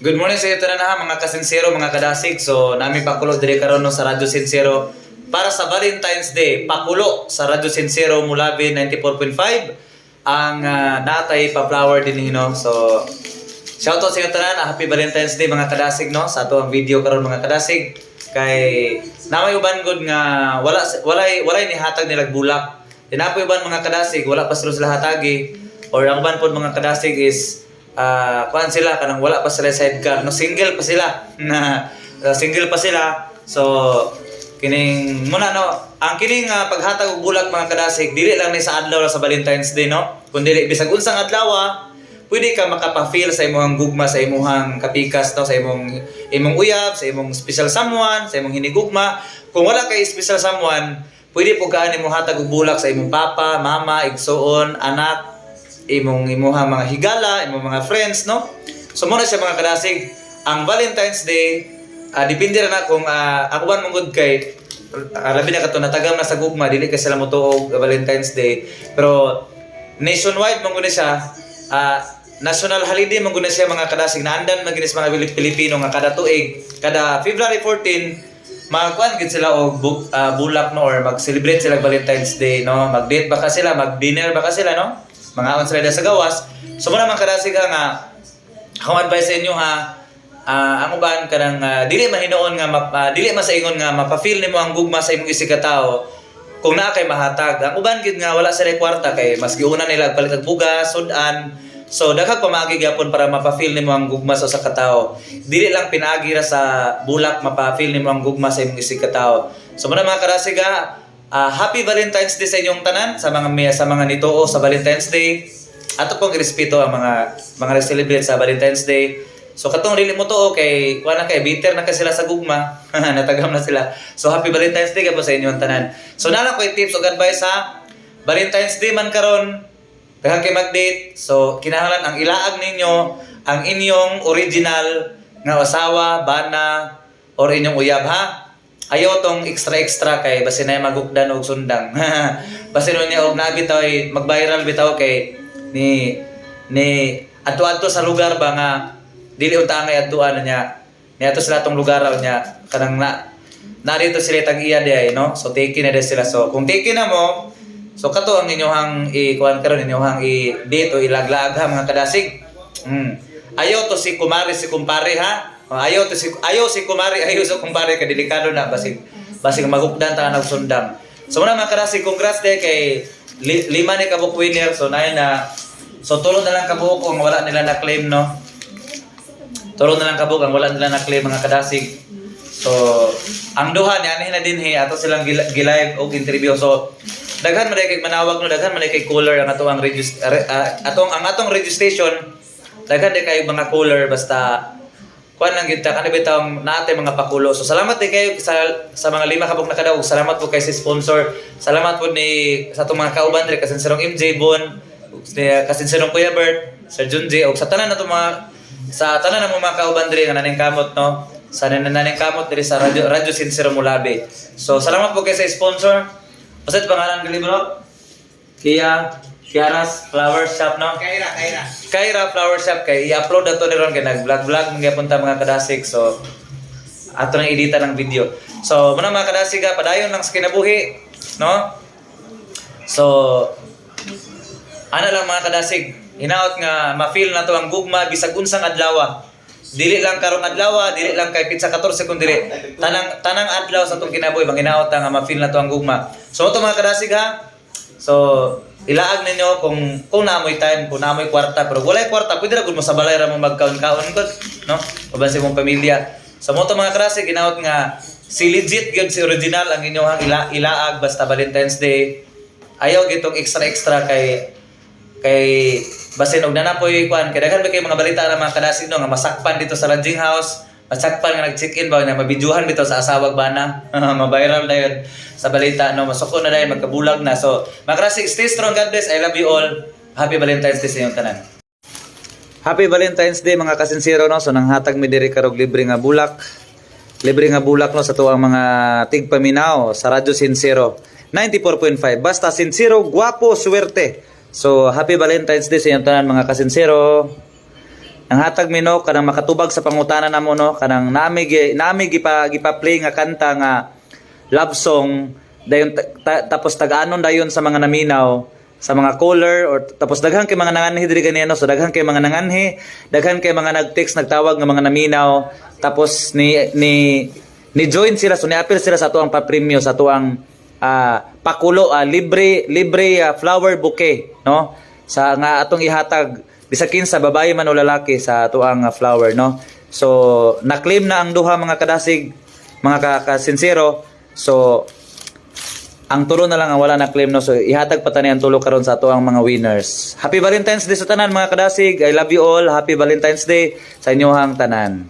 Good morning sa iyo tanan ha mga kasinsero, mga kadasig. So nami pakulo diri karon no sa Radyo Sincero para sa Valentine's Day. Pakulo sa Radyo Sincero Mulabi 94.5 ang natay pa-flower din no. So shoutout sa iyo tanan, happy Valentine's Day mga kadasig no. Sa ato ang video karon mga kadasig kay namay uban gud nga walay ni hatag nilag bulak. Tinapoy uban mga kadasig, wala pa sila hatagi or ang uban pod mga kadasig is kuan sila kanang wala pa sila sidecar no, single pa sila na single pa sila. So kining muna no, ang kining paghatag og bulak mga kadasig dili lang ni sa adlaw sa Valentine's Day no, kundi bisag unsang adlaw pwede ka makapa-feel sa imong gugma, sa imong kapikas no, sa imong uyab, sa imong special someone, sa imong hinigugma. Kung wala kay special someone, pwede po kaan imong hatag og bulak sa imong papa, mama, igsoon, anak, imong mga higala, imong mga friends no. So muna siya mga kadasig, ang Valentine's Day depende ra na kung ako ban mong kay labi na kato natagam na sa gugma, dili kay sila motuog Valentine's Day, pero nationwide mong siya, national holiday mong siya mga kadasig, naandan man ginis mga Pilipino nga kada tuig, kada February 14 magkuan gid sila og bulak no, or mag-celebrate sila Valentine's Day no, mag-date ba ka sila, mag-dinner ba ka sila no, mga awan sila sa gawas. So muna mga kadasig nga akong advice sa inyo ang uban kanang dili mahinoon nga dili masaingon nga mapa-feel nimo ang gugma sa imong isig ka tawo kung naa kay mahatag. Ang uban gid nga wala sila kwarta kay mas giuna nila palit og bugas, sudan. So daghang pamaagi gyapon para mapa-feel nimo ang gugma sa usa ka tawo. Dili lang pinaagi ra sa bulak mapa-feel nimo ang gugma sa imong isig ka tawo. So muna mga kadasig happy Valentine's Day sa inyong tanan, sa mga nituo sa Valentine's Day. Ato pong irespeto ang mga celebrate sa Valentine's Day. So katong dili mo to kay kuan na kay bitter na ka sila sa gugma, natagam na sila. So happy Valentine's Day po sa inyong tanan. So nala ko tips ug advice Valentine's Day man karon, daghang kay mag-date. So kinahanglan ang ilaag ninyo ang inyong original nga asawa, bana or inyong uyab Ayaw tong extra kay basin na magugdan og sundang. Basin niya og nabitaw mag-viral bitaw kay ni adto sa lugar ba nga dili unta angay adtuan niya. Ni ato sila tong lugar niya kanang narito sila tag-iya di no. So take na sila. So kung take na mo, so kato ang inyohang kuan karon inyohang i-date o ilaglag mga kadasig. Ayaw to si kumare si kumpare Ayaw si kumari, ayaw si kumpare kay delikado na basig magugdan ta nag sundang. So muna mga kadasig, congrats day kay lima ni kabuk winner. So so tulo na lang kabuk ang wala nila na claim no. Tulo na lang kabuk ang wala nila na claim mga kadasig. So ang duha ni anihin na din ato silang gilive og interview. So daghan man kay manawag no, daghan man kay caller ang atong atong registration. Daghan kay mga caller basta kuan lang kita kanang bitang naate mga pakulo. So salamat din kayo sa mga lima kabuk nakadaog. Salamat po kay si sponsor. Salamat po sa atong mga kauban diri kasinserong MJ Bon, kasinserong Kuya Bert, Sir Junji og sa tanan nato ng mga kauban diri nga naning kamot no. Sa naning kamot diri sa Radyo Sincero Mulabi. So salamat po kay sa sponsor. Pasat pangalan ng libro? Kiara's Flower Shop no? Kaira Flower Shop kay i-upload na to ni ron kay nag-vlog mga punta mga kadasig. So ato nang edita ng video. So muna mga kadasig padayon lang sa kinabuhi no. So ana lang mga kadasig, hinaot nga ma-feel na to ang gugma bisag unsang adlaw. Dili lang karong adlaw, dili lang kay pizza 14 kun dili. Tanang adlaw sa tong kinabuhi bang hinaot nga ma-feel na to ang gugma. So ito mga kadasig So ilaag ninyo kung naamoy time, kung naamoy kwarta, pero walay kwarta, pwede ra gud mo sa balay ra mo magkaon-kaon gud, no? Uban sa imong pamilya. Sa mo to mga kadasig, ginaot nga si legit gud si original ang inyong ilaag basta Valentine's Day. Ayaw gitong extra kay basin og nanapoy kuan kay daghan ba kay mga balita na mga kadasig no nga masakpan dito sa lodging house. Masakpan nga nag-check-in ba na mabidyohan bitaw sa asawag bana. Ma-viral na yun sa balita no, masuko na dahil magkabulag na. So mga kadasig, stay strong, God bless, I love you all. Happy Valentine's Day sa inyong tanan. Happy Valentine's Day mga kasinsero no. So nanghatag mi diri karog libre nga bulak no sa tuwang mga tigpaminaw sa Radyo Sincero 94.5. Basta sincero, guwapo, swerte. So happy Valentine's Day sa inyong tanan mga kasinsero. Nanghatag mi no kanang makatubag sa pangutana namo no kanang nami gipa-play nga kanta nga love song dayon tapos tagaanon dayon sa mga naminaw sa mga caller or tapos daghan kay mga nanganhi diri ganino so daghan kay mga nanganhi daghan kay mga nag-text nagtawag nga mga naminaw tapos ni join sila so ni-appeal sila sa atuang pa-premyo sa atuang pakulo libre flower bouquet no sa nga atong ihatag bisakin sa babae man o lalaki sa atuang flower no so na-claim na ang duha mga kadasig mga kasinsero so ang tulo na lang ang wala na claim no so ihatag pa tani ang tulo karon sa atuang mga winners. Happy Valentine's Day sa tanan mga kadasig. I love you all. Happy Valentine's Day sa inyohang tanan.